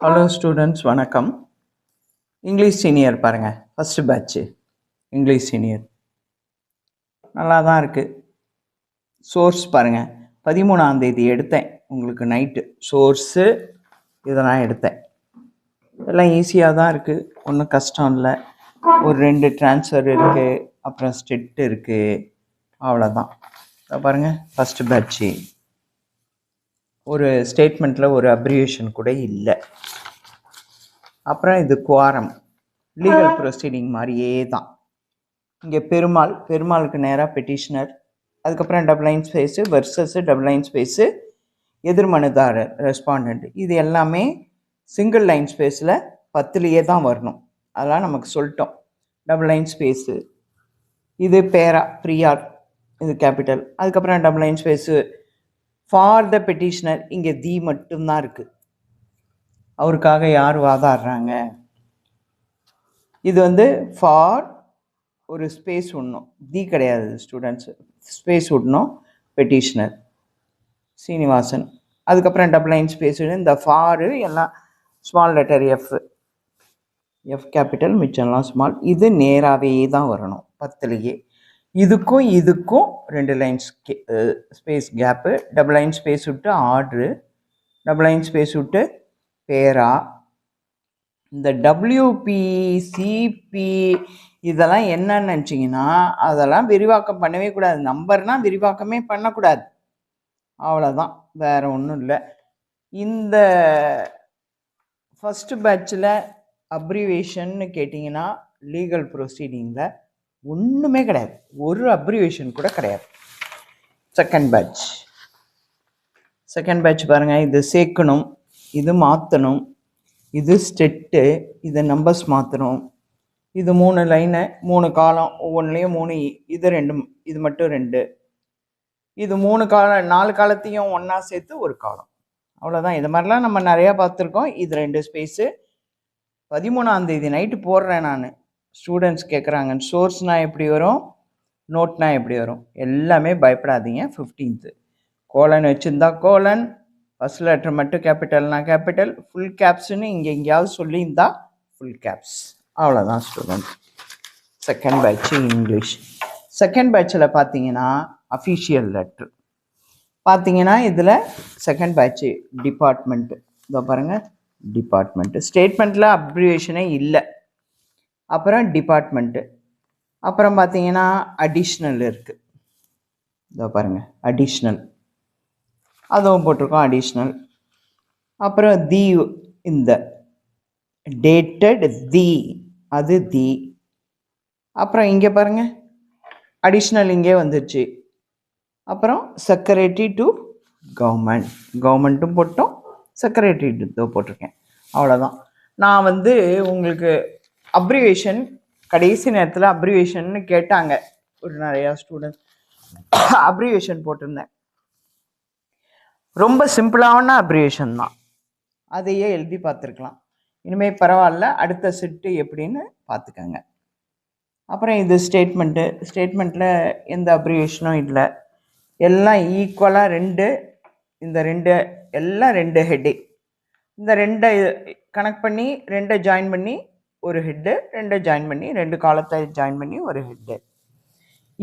Hello students, வணக்கம். English senior பாருங்கள், first patch English senior நல்லா தான் இருக்குது. சோர்ஸ் பாருங்கள், 13ஆம் தேதி எடுத்தேன் உங்களுக்கு நைட்டு. சோர்ஸு இதெல்லாம் எடுத்தேன். எல்லாம் ஈஸியாக தான் இருக்குது, ஒன்றும் கஷ்டம் இல்லை. ஒரு 2 ட்ரான்ஸ்ஃபர் இருக்குது, அப்புறம் ஸ்டெட் இருக்குது, அவ்வளோதான். பாருங்கள், ஃபஸ்ட்டு பேட்ச்சு. ஒரு ஸ்டேட்மெண்ட்டில் ஒரு அப்ரிவேஷன் கூட இல்லை. அப்புறம் இது குவாரம், லீகல் ப்ரொசீடிங் மாதிரியே தான். இங்கே பெருமாளுக்கு நேராக பெட்டிஷனர், அதுக்கப்புறம் double line space versus, double line space எதிர்மனுதாரர் ரெஸ்பாண்டண்ட். இது எல்லாமே சிங்கிள் லைன் ஸ்பேஸில் 10லேயே தான் வரணும். அதெல்லாம் நமக்கு சொல்லிட்டோம். டபுள் லைன் ஸ்பேஸு இது பேரா ப்ரியார், இது கேபிட்டல். அதுக்கப்புறம் double line space for the petitioner, இங்கே தி மட்டும்தான் இருக்குது. அவருக்காக யார் வாதாடுறாங்க. இது வந்து ஃபார் ஒரு ஸ்பேஸ் விடணும், தி கிடையாது ஸ்டூடெண்ட்ஸு, ஸ்பேஸ் விடணும் பெட்டிஷனர் சீனிவாசன். அதுக்கப்புறம் டபுள் லைன் ஸ்பேஸ் இந்த ஃபாரு எல்லாம் ஸ்மால் லெட்டர் எஃப் கேபிட்டல், மிச்சம்லாம் ஸ்மால். இது நேராகவே தான் வரணும் 10லேயே. இதுக்கும் 2 lines space gap, double line space விட்டு ஆர்டரு, டபுள் லைன் ஸ்பேஸ் விட்டு பேரா. இந்த WPCP இதெல்லாம் என்னன்னு நினச்சிங்கன்னா அதெல்லாம் விரிவாக்கம் பண்ணவே கூடாது. நம்பர்னால் விரிவாக்கமே பண்ணக்கூடாது, அவ்வளோதான், வேறு ஒன்றும் இல்லை. இந்த ஃபஸ்ட்டு பேட்சில் அப்ரிவேஷன்னு கேட்டிங்கன்னா லீகல் ப்ரொசீடிங்கில் ஒன்றுமே கிடையாது, ஒரு அப்ரிவேஷன் கூட கிடையாது. செகண்ட் பேட்ச் பாருங்கள், இது சேர்க்கணும், இது மாற்றணும், இது ஸ்டெட்டு, இது நம்பர்ஸ் மாற்றணும். இது 3 லைனு, 3 காலம், ஒவ்வொன்றுலேயும் 3, இது 2, இது மட்டும் 2, இது 3 காலம், 4 காலத்தையும் ஒன்றா சேர்த்து ஒரு காலம், அவ்வளோதான். இது மாதிரிலாம் நம்ம நிறையா பார்த்துருக்கோம். இது 2 ஸ்பேஸு. 13ஆம் தேதி நைட்டு போடுறேன் நான். ஸ்டூடெண்ட்ஸ் கேட்குறாங்க சோர்ஸ்னால் எப்படி வரும், நோட்னால் எப்படி வரும். எல்லாமே பயப்படாதீங்க. 15th கோலன் வச்சுருந்தா கோலன், ஃபஸ்ட் லெட்டர் மட்டும் கேபிட்டல்னா கேபிட்டல், ஃபுல் கேப்ஸ்ன்னு இங்கே எங்கேயாவது சொல்லியிருந்தா ஃபுல் கேப்ஸ், அவ்வளோதான் student. Second batch English. Second பேட்சில் பார்த்தீங்கன்னா அஃபிஷியல் லெட்ரு பார்த்தீங்கன்னா இதில் செகண்ட் பேட்ச்சு டிபார்ட்மெண்ட்டு. இதோ பாருங்கள், டிபார்ட்மெண்ட்டு. ஸ்டேட்மெண்ட்டில் அப்ரிவேஷனே இல்லை. அப்புறம் டிபார்ட்மெண்ட்டு. அப்புறம் பார்த்தீங்கன்னா அடிஷ்னல் இருக்குது. இதோ பாருங்கள், அடிஷ்னல், அதுவும் போட்டிருக்கோம் அடிஷ்னல். அப்புறம் தி, இந்த டேட்டட் தி, அது தி. அப்புறம் இங்கே பாருங்கள், அடிஷ்னல் இங்கே வந்துடுச்சு. அப்புறம் செக்ரட்டரி டு கவர்மெண்ட்டும் போட்டோம், செக்ரட்டரி டு போட்டிருக்கேன், அவ்வளோதான். நான் வந்து உங்களுக்கு அப்ரிவேஷன் கடைசி நேரத்தில் அப்ரிவேஷன்னு கேட்டாங்க ஒரு நிறையா ஸ்டூடெண்ட்ஸ், அப்ரிவேஷன் போட்டிருந்தேன். ரொம்ப சிம்பிளான அப்ரிவேஷன் தான், அதையே எழுதி பார்த்துருக்கலாம். இனிமேல் பரவாயில்ல, அடுத்த செட்டு எப்படின்னு பார்த்துக்கங்க. அப்புறம் இது ஸ்டேட்மெண்ட்டில் எந்த அப்ரிவேஷனும் இல்லை, எல்லாம் ஈக்குவலாக 2, இந்த 2 எல்லாம் 2 ஹெட்டு. இந்த 2 கனெக்ட் பண்ணி 2 ஜாயின் பண்ணி ஒரு ஹெட்டு, 2 ஜாயின் பண்ணி 2 காலத்தை ஜாயின் பண்ணி ஒரு ஹெட்டு.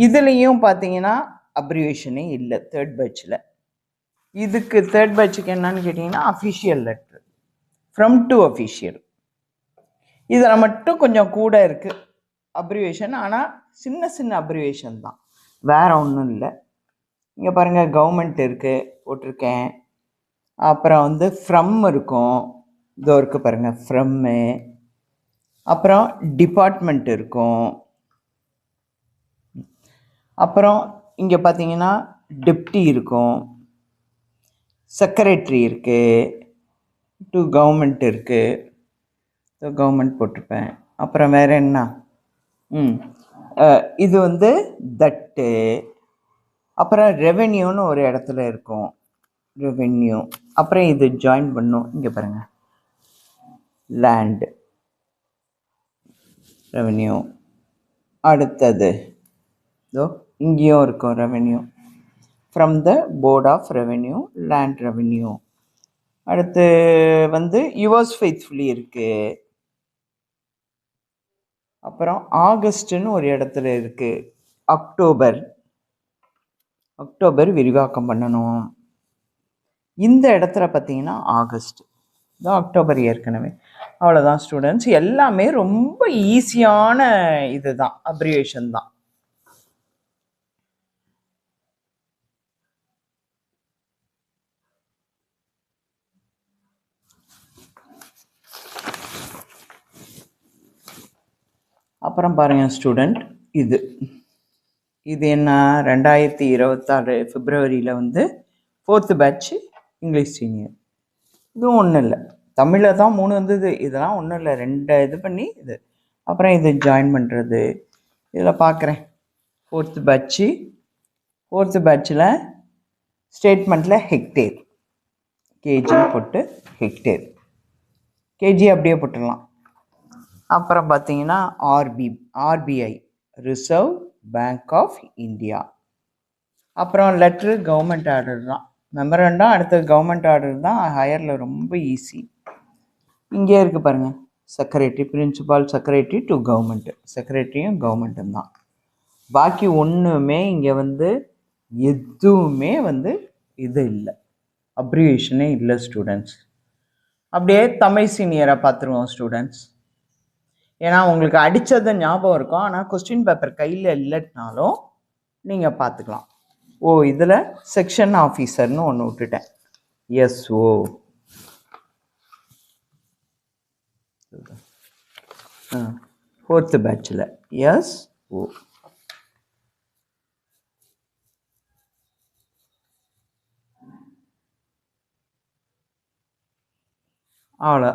இதுலேயும் பார்த்தீங்கன்னா அப்ரிவேஷனே இல்லை தேர்ட் பேட்சில். இதுக்கு தேர்ட் பேட்சுக்கு என்னன்னு கேட்டிங்கன்னா official letter, from to official. இதில் மட்டும் கொஞ்சம் கூட இருக்குது அப்ரிவேஷன், ஆனால் சின்ன அப்ரிவேஷன் தான், வேறு ஒன்றும் இல்லை. இங்கே பாருங்கள், கவர்மெண்ட் இருக்குது போட்டிருக்கேன். அப்புறம் வந்து ஃப்ரம் இருக்கும், இதோ இருக்குது பாருங்கள் ஃப்ரம்மு. அப்புறம் டிபார்ட்மெண்ட் இருக்கும். அப்புறம் இங்கே பார்த்தீங்கன்னா டெப்டி இருக்கும், செக்ரட்டரி இருக்குது, டு கவர்மெண்ட் இருக்குது, கவர்மெண்ட் போட்டிருப்பேன். அப்புறம் வேறு என்ன, இது வந்து தட்டு. அப்புறம் ரெவென்யூன்னு ஒரு இடத்துல இருக்கும், ரெவென்யூ. அப்புறம் இது ஜாயின் பண்ணும், இங்கே பாருங்கள் லேண்டு, ரெவென்யூ. அடுத்தது இதோ இங்கேயும் இருக்கும் revenue, from the board of revenue, land revenue. அடுத்து வந்து யுவர்ஸ் ஃபெய்த்ஃபுல்லி இருக்கு. அப்புறம் ஆகஸ்ட்னு ஒரு இடத்துல இருக்கு. அக்டோபர் விரிவாக்கம் பண்ணணும். இந்த இடத்துல பார்த்தீங்கன்னா ஆகஸ்ட் தான், அக்டோபர் ஏற்கனவே. அவ்வளோதான் ஸ்டூடெண்ட்ஸ். எல்லாமே ரொம்ப ஈஸியான இதுதான், அப்ரிவேஷன் தான். அப்புறம் பாருங்கள் ஸ்டூடெண்ட், இது என்ன, 2026 பிப்ரவரியில் வந்து 4th பேட்ச் இங்கிலீஷ் சீனியர். இதுவும் ஒன்றும் இல்லை, தமிழில் தான் 3 வந்தது. இதெல்லாம் ஒன்றும் இல்லை, 2 இது பண்ணி இது. அப்புறம் இது ஜாயின் பண்ணுறது இதில் பார்க்குறேன். 4th பேட்சில் ஸ்டேட்மெண்ட்டில் ஹெக்டேர், கேஜி போட்டு ஹெக்டேர், கேஜி அப்படியே போட்டுடலாம். அப்புறம் பார்த்தீங்கன்னா RBI, reserve bank of India. அப்புறம் லெட்ரு கவர்மெண்ட் ஆர்டர் தான். மெமரண்டம் அடுத்தது கவர்மெண்ட் ஆர்டர் தான் ஹையரில் ரொம்ப ஈஸி. இங்கே இருக்குது பாருங்கள், secretary, principal secretary to government, செக்ரட்டரியும் கவர்மெண்ட்டும் தான். பாக்கி ஒன்றுமே இங்கே வந்து எதுவுமே வந்து இது இல்லை, அப்ரிவேஷனே இல்லை ஸ்டூடெண்ட்ஸ். அப்படியே தமிழ் சீனியரை பார்த்துருவோம் ஸ்டூடெண்ட்ஸ். ஏன்னா உங்களுக்கு அடித்தது ஞாபகம் இருக்கும், ஆனால் கொஸ்டின் பேப்பர் கையில் இல்லைனாலும் நீங்கள் பார்த்துக்கலாம். இதில் செக்ஷன் ஆஃபீஸர்னு ஒன்று விட்டுட்டேன், எஸ்ஓ. 4th பேட்சில் எஸ்ஓ. அவ்வளோ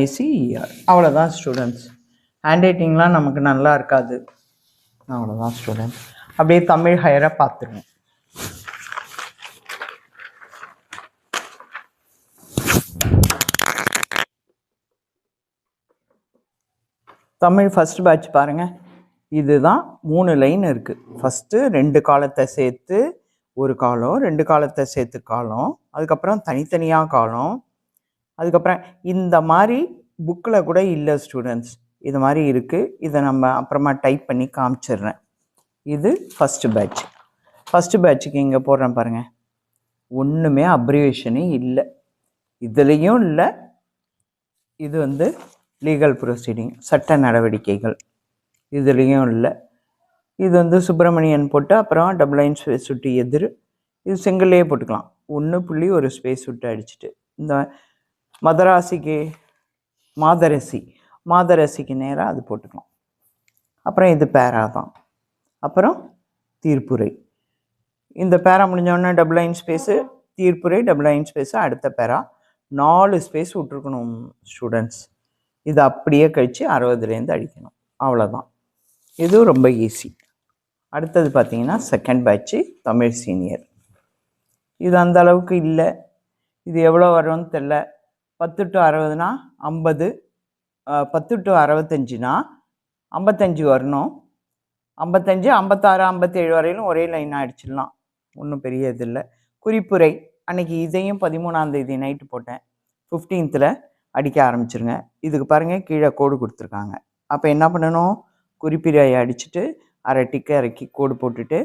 ஐசிஆர். அவ்வளோதான் ஸ்டூடெண்ட்ஸ். ஹேண்ட் ரைட்டிங்லாம் நமக்கு நல்லா இருக்காது. அவ்வளோதான் ஸ்டூடெண்ட்ஸ். அப்படியே தமிழ் ஹையராக பார்த்துருவோம். தமிழ் ஃபஸ்ட் பேட்ச் பாருங்கள். இதுதான் 3 லைன் இருக்குது. ஃபஸ்ட்டு 2 காலத்தை சேர்த்து ஒரு காலம், 2 காலத்தை சேர்த்து காலம், அதுக்கப்புறம் தனித்தனியாக காலம். அதுக்கப்புறம் இந்த மாதிரி புக்கில் கூட இல்லை ஸ்டூடெண்ட்ஸ், இது மாதிரி இருக்குது. இதை நம்ம அப்புறமா டைப் பண்ணி காமிச்சிடுறேன். இது ஃபஸ்ட்டு பேட்சுக்கு இங்கே போடுறேன் பாருங்கள். ஒன்றுமே அப்ரிவேஷனே இல்லை, இதுலேயும் இல்லை. இது வந்து லீகல் ப்ரொசீடிங், சட்ட நடவடிக்கைகள், இதுலேயும் இல்லை. இது வந்து சுப்பிரமணியன் போட்டு அப்புறம் டபுள் லைன் ஸ்பேஸ் விட்டு எதிர், இது செங்கல்லையே போட்டுக்கலாம். 1 ஒரு ஸ்பேஸ் விட்டு அடிச்சுட்டு. இந்த மாதரசிக்கு நேராக அது போட்டுக்கலாம். அப்புறம் இது பேரா தான். அப்புறம் தீர்ப்புரை, இந்த பேரா முடிஞ்சோடனே டபுள் லைன் ஸ்பேஸு, தீர்ப்புரை டபுள் லைன் ஸ்பேஸு, அடுத்த பேரா 4 ஸ்பேஸ் விட்ருக்கணும் ஸ்டூடெண்ட்ஸ். இது அப்படியே கழித்து 60லேருந்து அடிக்கணும். அவ்வளோதான். இது ரொம்ப ஈஸி. அடுத்தது பார்த்தீங்கன்னா செகண்ட் பேட்ச்சு தமிழ் சீனியர். இது அந்த அளவுக்கு இல்லை. இது எவ்வளோ வரும்னு தெரில. 10 to 60னா 50, 10 to 65னா 55 வரணும். 55, 56, 57 வரையிலும் ஒரே லைனாக அடிச்சிடலாம், ஒன்றும் பெரிய இது இல்லை. குறிப்புரை அன்றைக்கி இதையும் 13ஆம் தேதி நைட்டு போட்டேன். 15th அடிக்க ஆரம்பிச்சிருங்க. இதுக்கு பாருங்கள் கீழே கோடு கொடுத்துருக்காங்க. அப்போ என்ன பண்ணணும், குறிப்புரை அடிச்சுட்டு அரை டிக்கு இறக்கி கோடு போட்டுட்டு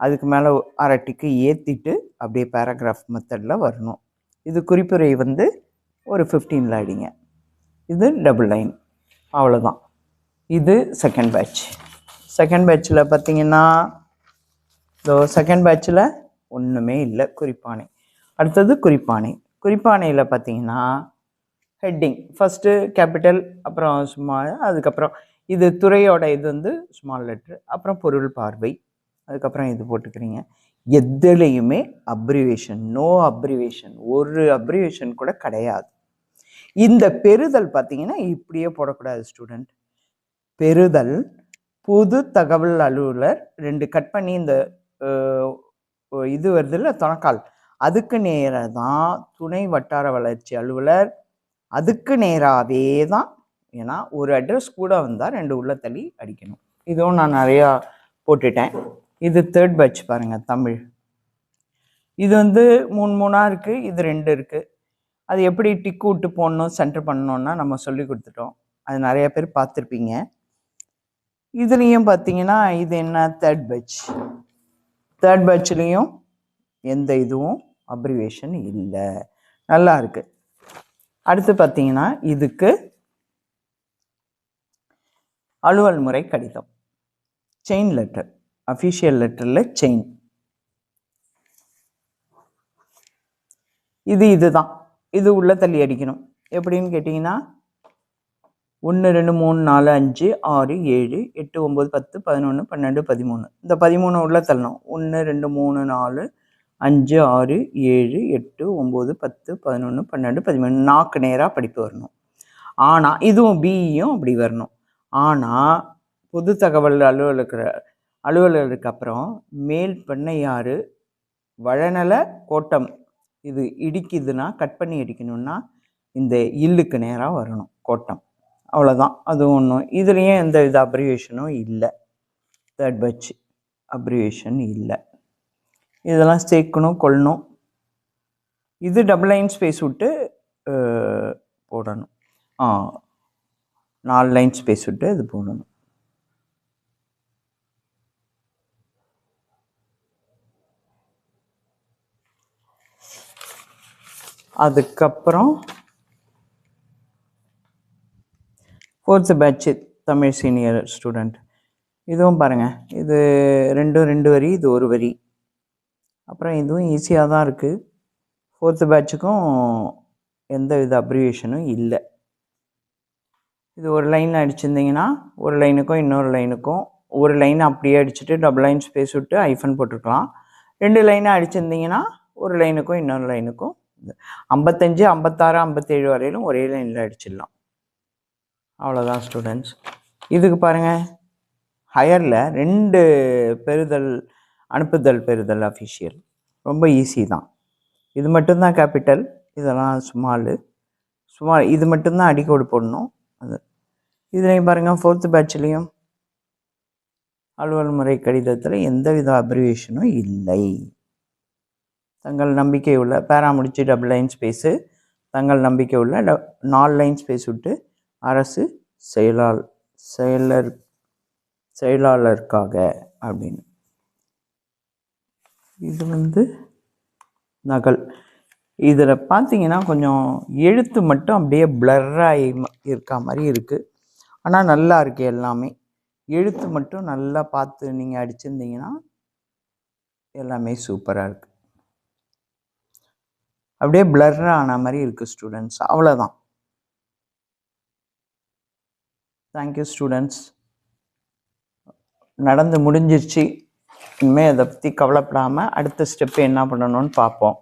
அதுக்கு மேலே அரை டிக்கு ஏற்றிட்டு அப்படியே பேராகிராஃப் மெத்தடில் வரணும். இது குறிப்புரை வந்து ஒரு 15ல் அடிங்க. இது டபுள் லைன். அவ்வளோதான். இது செகண்ட் பேட்சில் பார்த்தீங்கன்னா செகண்ட் பேட்சில் ஒன்றுமே இல்லை, குறிப்பானை. அடுத்தது குறிப்பானையில் பார்த்தீங்கன்னா ஹெட்டிங் ஃபஸ்ட்டு கேபிட்டல், அப்புறம் ஸ்மால், அதுக்கப்புறம் இது துறையோட இது வந்து ஸ்மால் லெட்ரு, அப்புறம் பொருள் பார்வை, அதுக்கப்புறம் இது போட்டுக்கிறீங்க. எதுலேயுமே அப்ரிவேஷன், நோ அப்ரிவேஷன், ஒரு அப்ரிவேஷன் கூட கிடையாது. இந்த பெறுதல் பார்த்தீங்கன்னா இப்படியே போடக்கூடாது ஸ்டூடெண்ட். பெறுதல் பொது தகவல் அலுவலர் 2 கட் பண்ணி இந்த இது வருது இல்லை துணைக்கால், அதுக்கு நேராக தான் துணை வட்டார வளர்ச்சி அலுவலர், அதுக்கு நேராகவே தான். ஏன்னா ஒரு அட்ரஸ் கூட வந்தால் 2 உள்ள தள்ளி அடிக்கணும். இதுவும் நான் நிறையா போட்டுட்டேன். இது தேர்ட் பேட்ச் பாருங்கள் தமிழ். இது வந்து 3 இருக்குது, இது 2 இருக்குது. அது எப்படி டிக்கு விட்டு போடணும் சென்டர் பண்ணணுன்னா நம்ம சொல்லி கொடுத்துட்டோம். அது நிறைய பேர் பார்த்துருப்பீங்க. இதுலேயும் பார்த்தீங்கன்னா இது என்ன தேர்ட் பேட்ச். தேர்ட் பேட்ச்லேயும் எந்த இதுவும் அப்ரிவேஷன் இல்லை, நல்லா இருக்கு. அடுத்து பார்த்தீங்கன்னா இதுக்கு அலுவல் முறை கடிதம், செயின் லெட்டர், அஃபிஷியல் லெட்டரில் செயின். இதுதான் இது உள்ள தள்ளி அடிக்கணும். எப்படின்னு கேட்டிங்கன்னா 1 2 3 4 5 6 7 8 9 10 11 12 13, இந்த 13 உள்ள தள்ளணும். 1 2 3 4 5 6 7 8 9 10 11 12 13, நாக்கு நேராக படிப்பு வரணும். ஆனால் இதுவும் பிஇயும் அப்படி வரணும். ஆனால் பொது தகவல் அலுவலருக்கு அப்புறம் மேல் பண்ணையாறு வழநல கோட்டம் இது இடிக்குதுன்னா கட் பண்ணி அடிக்கணும்னா இந்த இல்லுக்கு நேராக வரணும் கோட்டம், அவ்வளோதான். அது ஒன்றும் இதுலேயும் எந்த வித அப்ரிவேஷனும் இல்லை, தேர்ட் பேட்ச் அப்ரிவேஷன் இல்லை. இதெல்லாம் சேர்க்கணும் கொள்ளணும். இது டபுள் லைன் ஸ்பேஸ் விட்டு போடணும், 4 லைன் ஸ்பேஸ் விட்டு இது போடணும். அதுக்கப்புறம் 4th batch Tamil senior student. இதுவும் பாருங்கள், இது 2 வரி, இது 1 வரி. அப்புறம் இதுவும் ஈஸியாக தான் இருக்குது. 4th பேட்சுக்கும் எந்த வித அப்ரிவேஷனும் இல்லை. இது ஒரு லைனில் அடிச்சிருந்தீங்கன்னா ஒரு லைனுக்கும் இன்னொரு லைனுக்கும் ஒரு லைனை அப்படியே அடிச்சுட்டு டபுள் லைன் ஸ்பேஸ் விட்டு ஐஃபன் போட்டுருக்கலாம். 2 லைனை அடிச்சிருந்தீங்கன்னா ஒரு லைனுக்கும் இன்னொரு லைனுக்கும் 55 56 57 வரையிலும் ஒரே லைனில் அடிச்சிடலாம். அவ்வளோதான் ஸ்டூடெண்ட்ஸ். இதுக்கு பாருங்கள், ஹையரில் 2 பெறுதல் அனுப்புதல் பெறுதல் அஃபிஷியல் ரொம்ப ஈஸி தான். இது மட்டும்தான் கேபிட்டல், இதெல்லாம் ஸ்மால். இது மட்டும்தான் அடிக்கோடு போடணும். அது இதுலேயும் பாருங்கள், 4th பேட்ச்லேயும் அலுவல் முறை கடிதத்தில் எந்தவித அப்ரிவேஷனும் இல்லை. தங்கள் நம்பிக்கை உள்ள பேரா முடிச்சு டபுள் லைன் ஸ்பேஸு, தங்கள் நம்பிக்கை உள்ள 4 லைன் ஸ்பேஸ் விட்டு அரசு செயலாளருக்காக அப்படின்னு. இது நகல். இதில் பார்த்தீங்கன்னா கொஞ்சம் எழுத்து மட்டும் அப்படியே பிளர்ராகி இருக்கா மாதிரி இருக்குது. ஆனால் நல்லா இருக்குது எல்லாமே. எழுத்து மட்டும் நல்லா பார்த்து நீங்கள் அடிச்சிருந்தீங்கன்னா எல்லாமே சூப்பராக இருக்குது. அப்படியே பிளர்ராக ஆன மாதிரி இருக்குது ஸ்டூடெண்ட்ஸ். அவ்வளோதான். Thank you students. நடந்து முடிஞ்சிருச்சு. இனிமேல் அதை பற்றி கவலைப்படாமல் அடுத்த ஸ்டெப்பு என்ன பண்ணணும்னு பார்ப்போம்.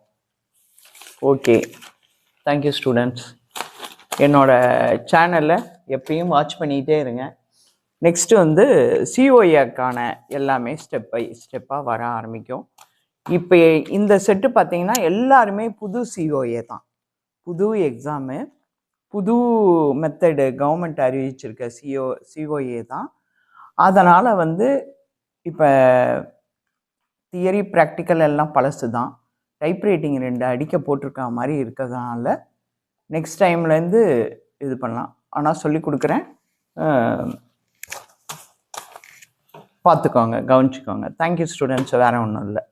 Okay, thank you students. என்னோடய சேனலை எப்பயும் வாட்ச் பண்ணிகிட்டே இருங்க. நெக்ஸ்ட்டு சிஓஏக்கான எல்லாமே ஸ்டெப் பை ஸ்டெப்பாக வர ஆரம்பிக்கும். இப்போ இந்த செட்டு பார்த்திங்கன்னா எல்லாருமே புது சிஓஏ தான், புது எக்ஸாமு, புது மெத்தடு கவர்மெண்ட் அறிவிச்சிருக்க சிஓஏ தான். அதனால் இப்போ தியரி ப்ராக்டிக்கல் எல்லாம் பழசு தான். டைப்ரைட்டிங் 2 அடிக்க போட்டிருக்க மாதிரி இருக்கிறதுனால நெக்ஸ்ட் டைம்லேருந்து இது பண்ணலாம். ஆனால் சொல்லி கொடுக்குறேன், பார்த்துக்கோங்க, கவனிச்சுக்கோங்க. Thank you students. வேறு ஒன்றும் இல்லை.